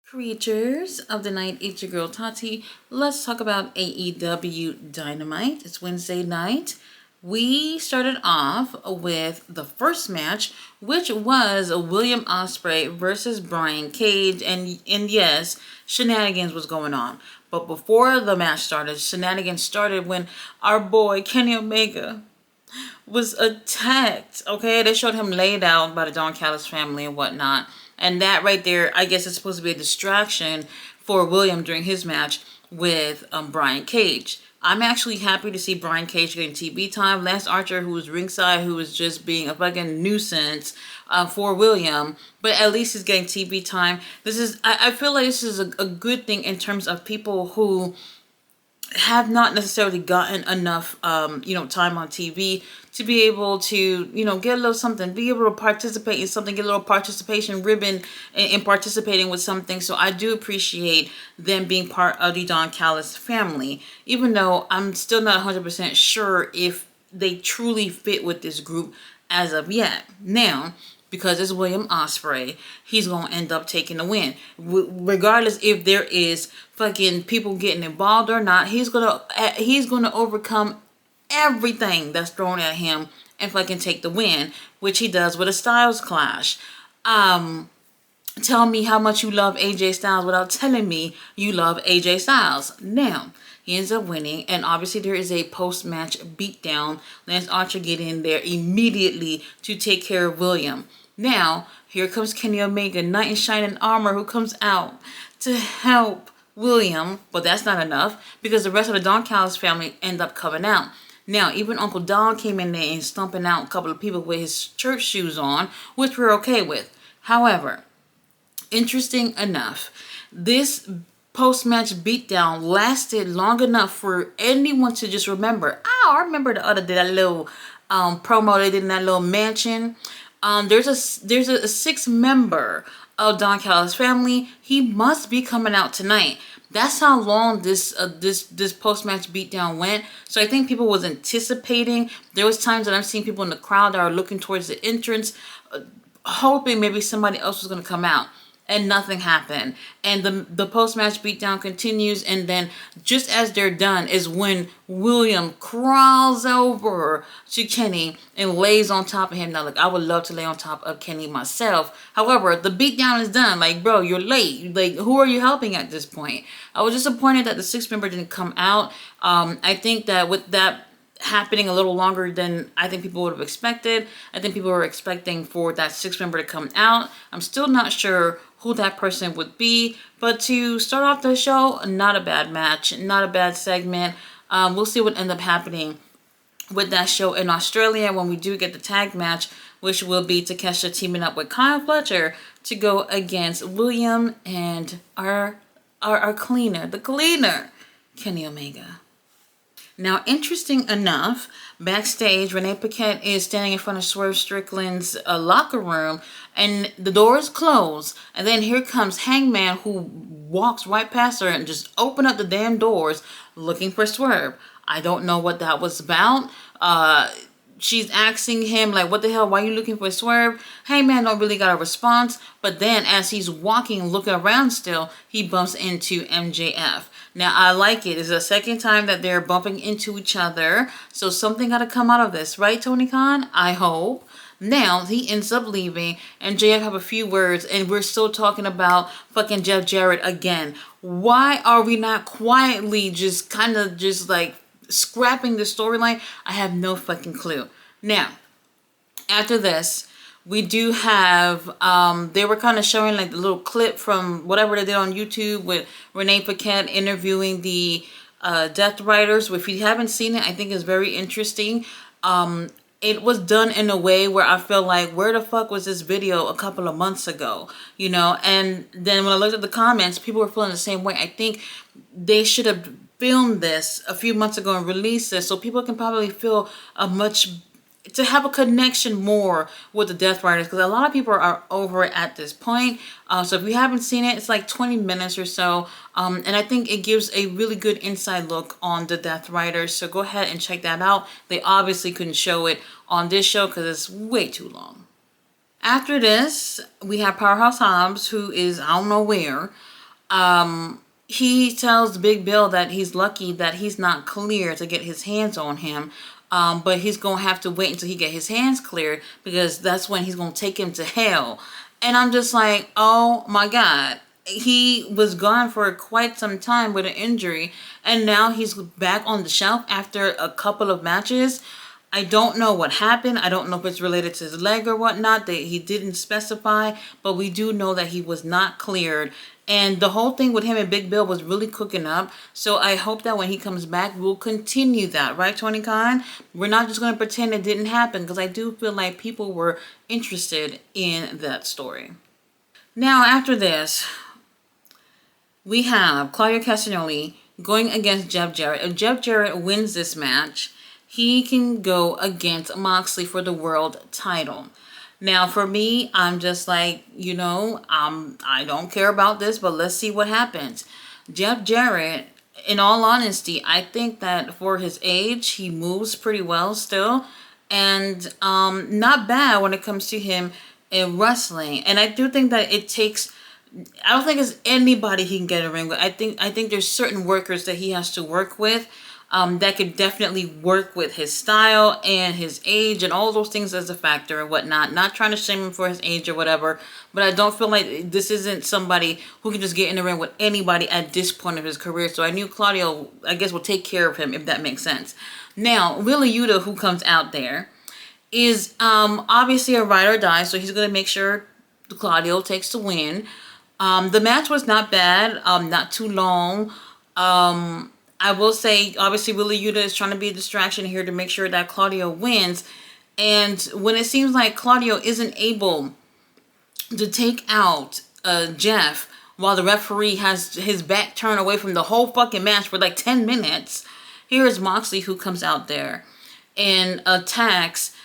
Creatures of the night, it's your girl Tati. Let's talk about AEW Dynamite. It's Wednesday night. We started off with the first match, which was William Ospreay versus Brian Cage, and yes, shenanigans was going on. But before the match started, shenanigans started when our boy Kenny Omega was attacked. Okay, they showed him laid out by the Don Callis family and whatnot. And that right there, I guess it's supposed to be a distraction for William during his match with Brian Cage. I'm actually happy to see Brian Cage getting TV time. Lance Archer, who was ringside, who was just being a fucking nuisance for William, but at least he's getting TV time. I feel like this is a good thing in terms of people who have not necessarily gotten enough, time on TV to be able to, get a little something, be able to participate in something, get a little participation ribbon in participating with something. So I do appreciate them being part of the Don Callis family, even though I'm still not 100% sure if they truly fit with this group as of yet. Now, because it's William Ospreay, he's gonna end up taking the win, regardless if there is fucking people getting involved or not. He's gonna overcome everything that's thrown at him and fucking take the win, which he does with a Styles Clash. Tell me how much you love AJ Styles without telling me you love AJ Styles. Now, he ends up winning, and obviously there is a post-match beatdown. Lance Archer get in there immediately to take care of William. Now, here comes Kenny Omega, knight in shining armor, who comes out to help William, but that's not enough because the rest of the Don Callis family end up coming out. Now, even Uncle Don came in there and stomping out a couple of people with his church shoes on, which we're okay with. However, interesting enough, this post-match beatdown lasted long enough for anyone to just remember. Oh, I remember the other day, that little promo they did in that little mansion. There's a sixth member of Don Callis' family. He must be coming out tonight. That's how long this post-match beatdown went. So I think people was anticipating. There was times that I've seen people in the crowd that are looking towards the entrance, hoping maybe somebody else was going to come out. And nothing happened. And the post-match beatdown continues. And then just as they're done is when William crawls over to Kenny and lays on top of him. Now, look, I would love to lay on top of Kenny myself. However, the beatdown is done. Like, bro, you're late. Like, who are you helping at this point? I was disappointed that the sixth member didn't come out. I think that with that happening a little longer than I think people would have expected. I think people were expecting for that sixth member to come out. I'm still not sure who that person would be, but to start off the show, not a bad match, not a bad segment. We'll see what ends up happening with that show in Australia when we do get the tag match, which will be Takeshita teaming up with Kyle Fletcher to go against William and our cleaner, the cleaner, Kenny Omega. Now, interesting enough, backstage, Renee Paquette is standing in front of Swerve Strickland's locker room, and the door is closed. And then here comes Hangman, who walks right past her and just open up the damn doors looking for Swerve. I don't know what that was about. She's asking him, like, what the hell, why are you looking for Swerve? Hangman don't really got a response. But then as he's walking, looking around still, he bumps into MJF. Now, I like it. It's the second time that they're bumping into each other. So something got to come out of this, right, Tony Khan? I hope. Now, he ends up leaving, and JF have a few words, and we're still talking about fucking Jeff Jarrett again. Why are we not quietly just kind of just like scrapping the storyline? I have no fucking clue. Now, after this, we do have, they were kind of showing like the little clip from whatever they did on YouTube with Renee Paquette interviewing the Death Riders. If you haven't seen it, I think it's very interesting. It was done in a way where I feel like, where the fuck was this video a couple of months ago? And then when I looked at the comments, people were feeling the same way. I think they should have filmed this a few months ago and released this so people can probably feel to have a connection more with the Death Riders, because a lot of people are over it at this point. So if you haven't seen it, it's like 20 minutes or so. And I think it gives a really good inside look on the Death Riders. So go ahead and check that out. They obviously couldn't show it on this show because it's way too long. After this, we have Powerhouse Hobbs, who is I don't know where. he tells Big Bill that he's lucky that he's not clear to get his hands on him. But he's going to have to wait until he get his hands cleared because that's when he's going to take him to hell. And I'm just like, oh my God. He was gone for quite some time with an injury. And now he's back on the shelf after a couple of matches. I don't know what happened. I don't know if it's related to his leg or whatnot. He didn't specify, but we do know that he was not cleared. And the whole thing with him and Big Bill was really cooking up. So I hope that when he comes back, we'll continue that. Right, Tony Khan? We're not just going to pretend it didn't happen because I do feel like people were interested in that story. Now, after this, we have Claudio Castagnoli going against Jeff Jarrett. If Jeff Jarrett wins this match, he can go against Moxley for the world title. Now, for me, I'm just like, I don't care about this, but let's see what happens. Jeff Jarrett, in all honesty, I think that for his age, he moves pretty well still. And not bad when it comes to him in wrestling. And I do think that it takes... I don't think it's anybody he can get a ring with. I think there's certain workers that he has to work with that could definitely work with his style and his age and all those things as a factor and whatnot. Not trying to shame him for his age or whatever, but I don't feel like this isn't somebody who can just get in the ring with anybody at this point of his career. So I knew Claudio, I guess, will take care of him, if that makes sense. Now, Wheeler Yuta, who comes out there, is obviously a ride or die, so he's going to make sure Claudio takes the win. The match was not bad, not too long. I will say, obviously, Wheeler Yuta is trying to be a distraction here to make sure that Claudio wins. And when it seems like Claudio isn't able to take out Jeff while the referee has his back turned away from the whole fucking match for like 10 minutes, here is Moxley who comes out there and attacks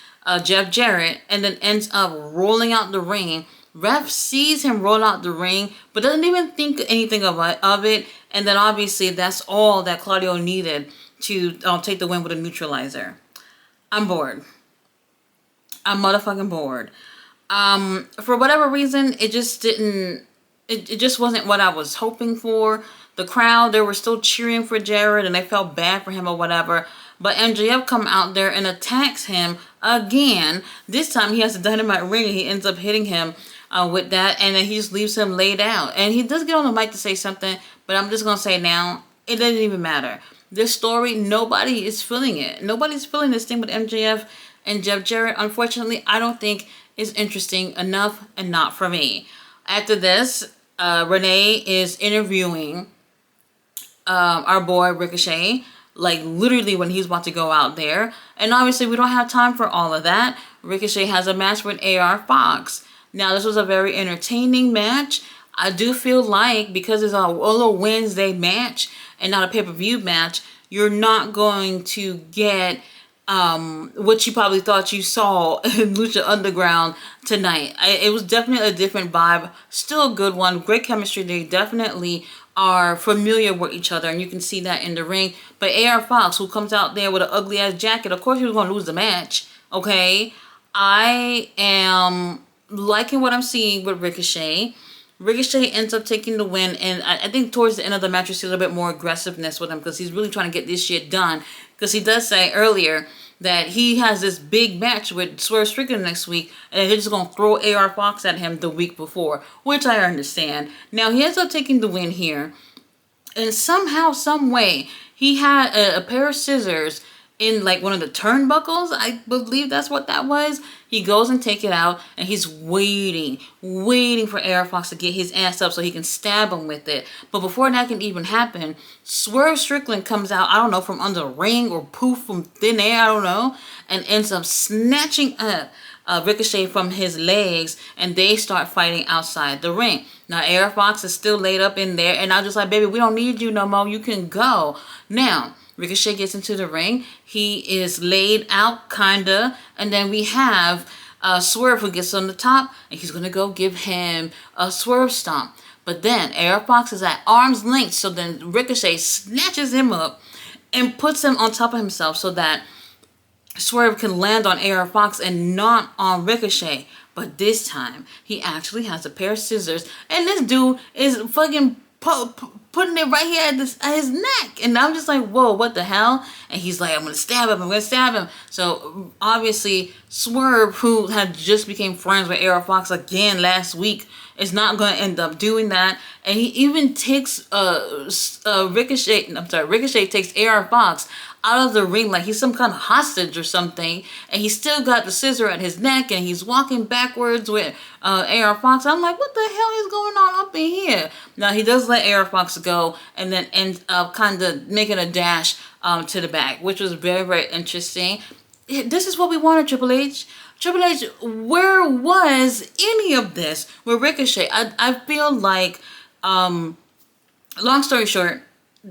Jeff Jarrett and then ends up rolling out the ring. Ref sees him roll out the ring, but doesn't even think anything of it. And then obviously that's all that Claudio needed to take the win with a neutralizer. I'm bored. I'm motherfucking bored. For whatever reason, it just didn't... It just wasn't what I was hoping for. The crowd, they were still cheering for Jarrett and they felt bad for him or whatever. But MJF come out there and attacks him again. This time he has a dynamite ring and he ends up hitting him with that, and then he just leaves him laid out. And he does get on the mic to say something, but I'm just going to say now, it doesn't even matter. This story, nobody is feeling it. Nobody's feeling this thing with MJF and Jeff Jarrett. Unfortunately, I don't think is interesting enough and not for me. After this, Renee is interviewing our boy Ricochet, like literally when he's about to go out there. And obviously we don't have time for all of that. Ricochet has a match with AR Fox. Now, this was a very entertaining match. I do feel like because it's a little Wednesday match and not a pay-per-view match, you're not going to get what you probably thought you saw in Lucha Underground tonight. It was definitely a different vibe. Still a good one. Great chemistry. They definitely are familiar with each other, and you can see that in the ring. But AR Fox, who comes out there with an ugly-ass jacket, of course he was going to lose the match, okay? I am liking what I'm seeing with Ricochet. Ricochet ends up taking the win, and I think towards the end of the match you see a little bit more aggressiveness with him because he's really trying to get this shit done. Because he does say earlier that he has this big match with Swerve Strickland next week, and they're just going to throw AR Fox at him the week before, which I understand. Now, he ends up taking the win here, and somehow, some way, he had a pair of scissors in like one of the turnbuckles. I believe that's what that was. He goes and take it out, and he's waiting for AR Fox to get his ass up so he can stab him with it. But before that can even happen, Swerve Strickland comes out, I don't know, from under a ring or poof from thin air, I don't know, and ends up snatching up Ricochet from his legs, and they start fighting outside the ring. Now, AR Fox is still laid up in there, and I'm just like, baby, we don't need you no more. You can go. Now, Ricochet gets into the ring. He is laid out, kinda. And then we have Swerve who gets on the top. And he's going to go give him a Swerve stomp. But then AR Fox is at arm's length. So then Ricochet snatches him up and puts him on top of himself so that Swerve can land on AR Fox and not on Ricochet. But this time, he actually has a pair of scissors. And this dude is fucking putting it right here at his neck. And I'm just like, whoa, what the hell? And he's like, I'm going to stab him. I'm going to stab him. So obviously Swerve, who had just became friends with AR Fox again last week, is not going to end up doing that. And he even takes Ricochet takes AR Fox out of the ring like he's some kind of hostage or something, and he's still got the scissor at his neck, and he's walking backwards with AR Fox. I'm like, what the hell is going on up in here? Now he does let AR Fox go, and then ends up kind of making a dash to the back, which was very, very interesting. This is what we wanted, Triple H. Triple H, where was any of this with Ricochet? I feel like, long story short,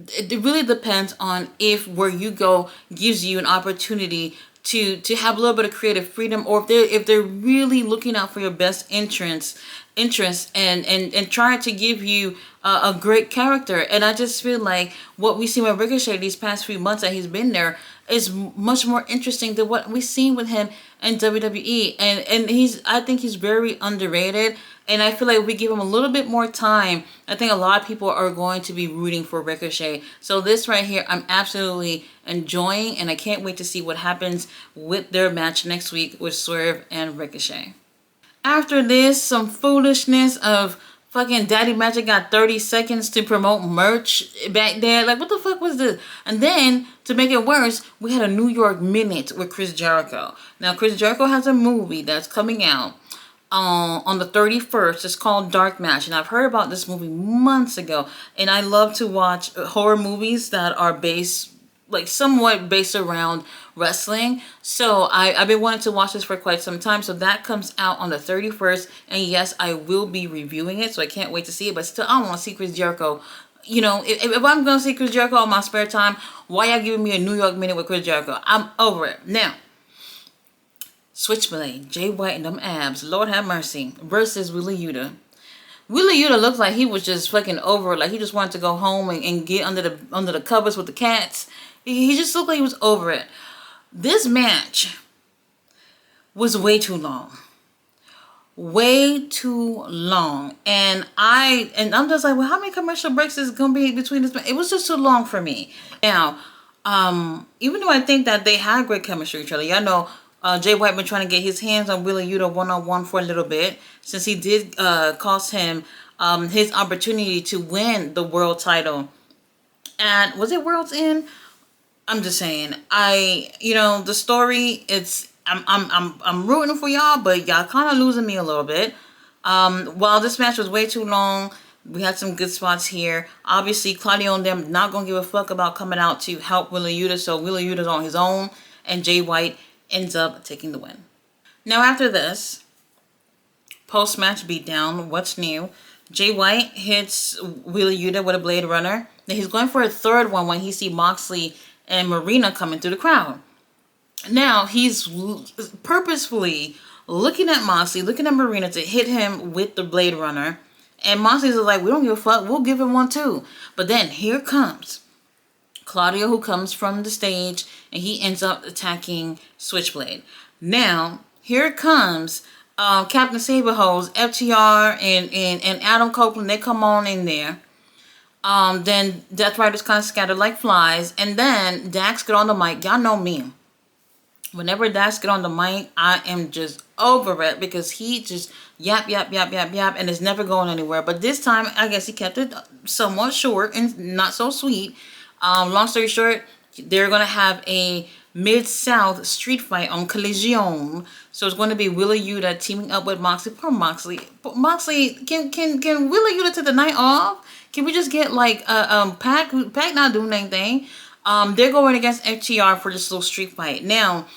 it really depends on if where you go gives you an opportunity to have a little bit of creative freedom, or if they're really looking out for your best interest and trying to give you a great character. And I just feel like what we've seen with Ricochet these past few months that he's been there is much more interesting than what we've seen with him in WWE. And I think he's very underrated. And I feel like if we give him a little bit more time, I think a lot of people are going to be rooting for Ricochet. So this right here, I'm absolutely enjoying, and I can't wait to see what happens with their match next week with Swerve and Ricochet. After this, some foolishness of fucking Daddy Magic got 30 seconds to promote merch back there. Like, what the fuck was this? And then, to make it worse, we had a New York Minute with Chris Jericho. Now, Chris Jericho has a movie that's coming out on the 31st. It's called Dark Match, and I've heard about this movie months ago, and I love to watch horror movies that are somewhat based around wrestling. So I've been wanting to watch this for quite some time. So that comes out on the 31st, and yes, I will be reviewing it, so I can't wait to see it. But still, I want to see Chris Jericho. You know, if I'm going to see Chris Jericho on my spare time, why y'all giving me a New York Minute with Chris Jericho? I'm over it. Now, Switchblade, Jay White and them abs, Lord have mercy, versus Wheeler Yuta. Wheeler Yuta looks like he was just fucking over it. Like he just wanted to go home and get under the covers with the cats. He just looked like he was over it. This match was way too long. Way too long. And I'm just like, well, how many commercial breaks is going to be between this match? It was just too long for me. Now, even though I think that they had great chemistry with each other, y'all know Jay White been trying to get his hands on Wheeler Yuta one-on-one for a little bit, since he did cost him his opportunity to win the world title. And was it World's End? I'm just saying, the story, I'm rooting for y'all, but y'all kind of losing me a little bit. While this match was way too long, we had some good spots here. Obviously, Claudio and them not going to give a fuck about coming out to help Wheeler Yuta, so Wheeler Yuta's on his own, and Jay White ends up taking the win. Now after this, post-match beatdown, what's new? Jay White hits Wheeler Yuta with a Blade Runner. Then he's going for a third one when he sees Moxley and Marina coming through the crowd. Now he's purposefully looking at Moxley, looking at Marina to hit him with the Blade Runner. And Moxley's like, we don't give a fuck, we'll give him one too. But then here comes Claudio, who comes from the stage, and he ends up attacking Switchblade. Now, here comes Captain Saberhose, FTR, and Adam Copeland. They come on in there. Then Death Riders kind of scattered like flies. And then Dax get on the mic. Y'all know me. Whenever Dax get on the mic, I am just over it, because he just yap, and it's never going anywhere. But this time, I guess he kept it somewhat short and not so sweet. Long story short, they're going to have a Mid-South street fight on Collision. So it's going to be Wheeler Yuta teaming up with Moxley. Poor Moxley. Moxley, can Wheeler Yuta take the night off? Can we just get like Pac not doing anything? They're going against FTR for this little street fight. Now,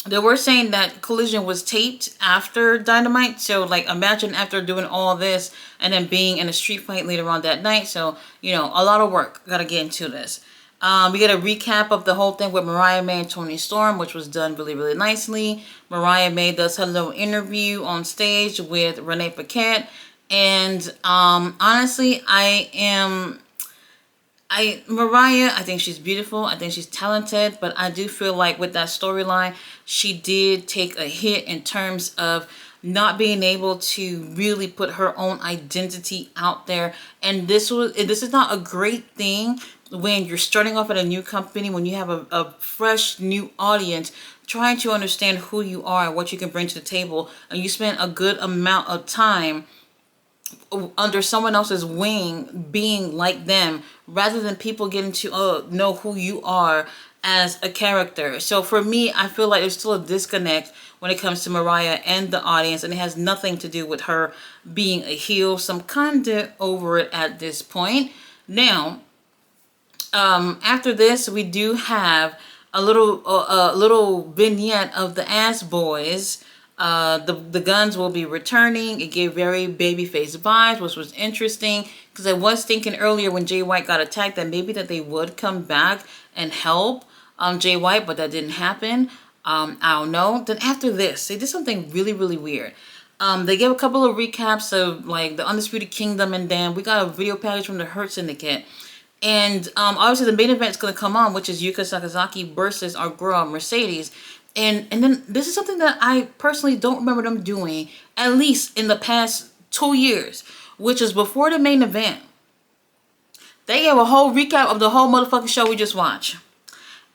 they were saying that Collision was taped after Dynamite. So, like, imagine after doing all this and then being in a street fight later on that night. So, a lot of work. Got to get into this. We get a recap of the whole thing with Mariah May and Toni Storm, which was done really, really nicely. Mariah May does her little interview on stage with Renee Paquette. And honestly, Mariah, I think she's beautiful. I think she's talented. But I do feel like with that storyline, she did take a hit in terms of not being able to really put her own identity out there. And this is not a great thing when you're starting off at a new company, when you have a fresh new audience trying to understand who you are and what you can bring to the table, and you spend a good amount of time under someone else's wing being like them, rather than people getting to know who you are as a character. So for me, I feel like there's still a disconnect when it comes to Mariah and the audience, and it has nothing to do with her being a heel. So I'm kind of over it at this point. Now, after this, we do have a little vignette of the Ass Boys. The Guns will be returning. It gave very babyface vibes, which was interesting, because I was thinking earlier when Jay White got attacked that maybe that they would come back and help Jay White, but that didn't happen. I don't know. Then after this, they did something really, really weird. They gave a couple of recaps of like the Undisputed Kingdom, and then we got a video package from the Hurt Syndicate. And obviously the main event is going to come on, which is Yuka Sakazaki versus our girl Mercedes. And then this is something that I personally don't remember them doing, at least in the past 2 years, which is before the main event. They gave a whole recap of the whole motherfucking show we just watched.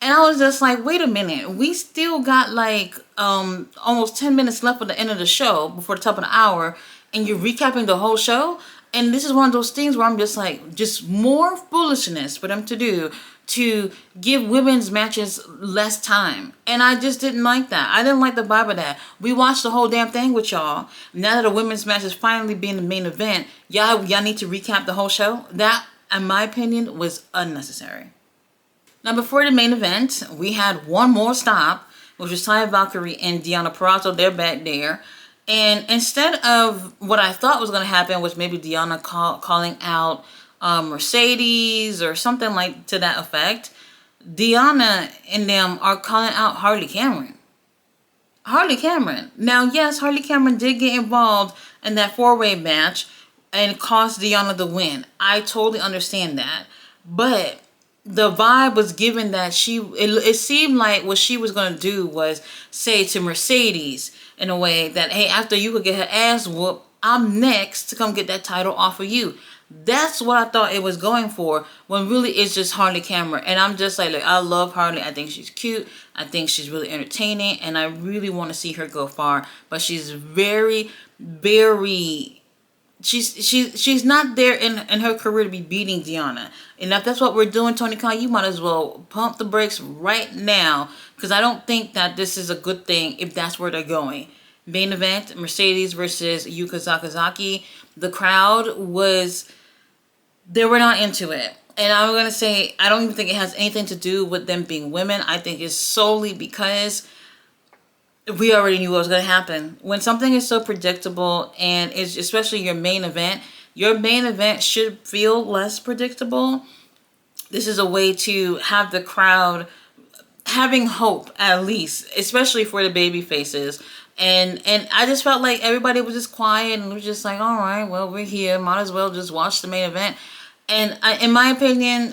And I was just like, wait a minute, we still got like almost 10 minutes left at the end of the show before the top of the hour, and you're recapping the whole show? And this is one of those things where I'm just like, just more foolishness for them to do to give women's matches less time. And I just didn't like that. I didn't like the vibe of that. We watched the whole damn thing with y'all. Now that the women's match is finally being the main event, y'all need to recap the whole show? That, in my opinion, was unnecessary. Now, before the main event, we had one more stop, which was Taya Valkyrie and Deonna Purrazzo. They're back there. And instead of what I thought was going to happen, was maybe Deonna calling out Mercedes or something like to that effect, Deonna and them are calling out Harley Cameron. Harley Cameron. Now, yes, Harley Cameron did get involved in that four-way match and cost Deonna the win. I totally understand that. But the vibe was given that it seemed like what she was going to do was say to Mercedes in a way that, hey, after you could get her ass whooped, I'm next to come get that title off of you. That's what I thought it was going for, when really it's just Harley Cameron. And I'm just like, I love Harley. I think she's cute. I think she's really entertaining. And I really want to see her go far. But she's very, very... She's not there in her career to be beating Deonna. And if that's what we're doing, Tony Khan, you might as well pump the brakes right now, because I don't think that this is a good thing if that's where they're going. Main event, Mercedes versus Yuka Sakazaki. The crowd they were not into it. And I'm going to say, I don't even think it has anything to do with them being women. I think it's solely because we already knew what was going to happen. When something is so predictable, and it's especially your main event should feel less predictable. This is a way to have the crowd having hope, at least, especially for the baby faces. And I just felt like everybody was just quiet and was just like, all right, well, we're here. Might as well just watch the main event. And in my opinion,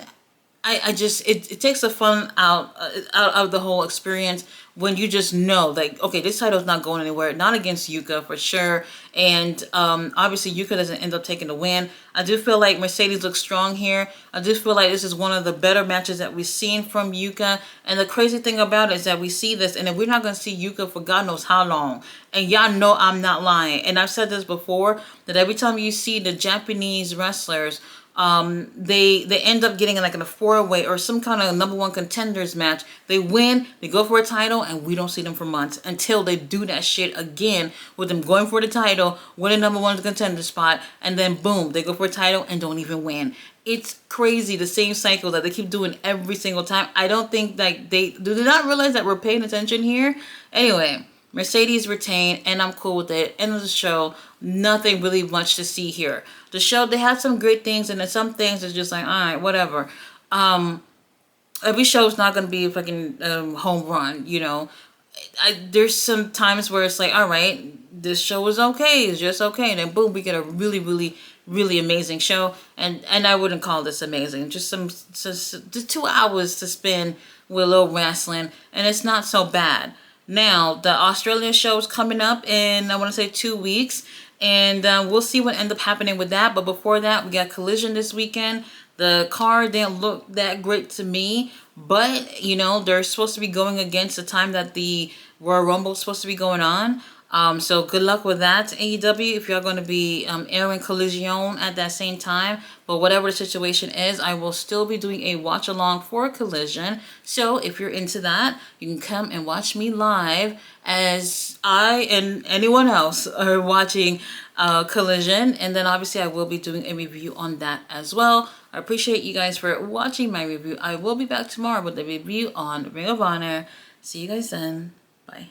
it takes the fun out of the whole experience when you just know, like, okay, this title's not going anywhere, not against Yuka for sure, and obviously Yuka doesn't end up taking the win. I do feel like Mercedes looks strong here. I do feel like this is one of the better matches that we've seen from Yuka, and the crazy thing about it is that we see this, and we're not going to see Yuka for God knows how long, and y'all know I'm not lying, and I've said this before, that every time you see the Japanese wrestlers, they end up getting like in a four-way or some kind of number one contenders match. They win, they go for a title, and we don't see them for months until they do that shit again with them going for the title, winning number one contender spot, and then boom, they go for a title and don't even win. It's crazy, the same cycle that they keep doing every single time. I don't think like they not realize that we're paying attention here. Anyway, Mercedes retained, and I'm cool with it. End of the show. Nothing really much to see here. The show, they had some great things, and then some things is just like, all right, whatever. Every show is not going to be a fucking home run, you know. There's some times where it's like, all right, this show is okay. It's just okay. And then boom, we get a really, really, really amazing show. And I wouldn't call this amazing. Just 2 hours to spend with a little wrestling, and it's not so bad. Now, the Australia show is coming up in, I want to say, 2 weeks. And we'll see what ends up happening with that. But before that, we got Collision this weekend. The card didn't look that great to me. But, you know, they're supposed to be going against the time that the Royal Rumble is supposed to be going on. So good luck with that, AEW, if you're going to be airing Collision at that same time. But whatever the situation is, I will still be doing a watch along for Collision. So if you're into that, you can come and watch me live as I and anyone else are watching Collision. And then obviously I will be doing a review on that as well. I appreciate you guys for watching my review. I will be back tomorrow with a review on Ring of Honor. See you guys then. Bye.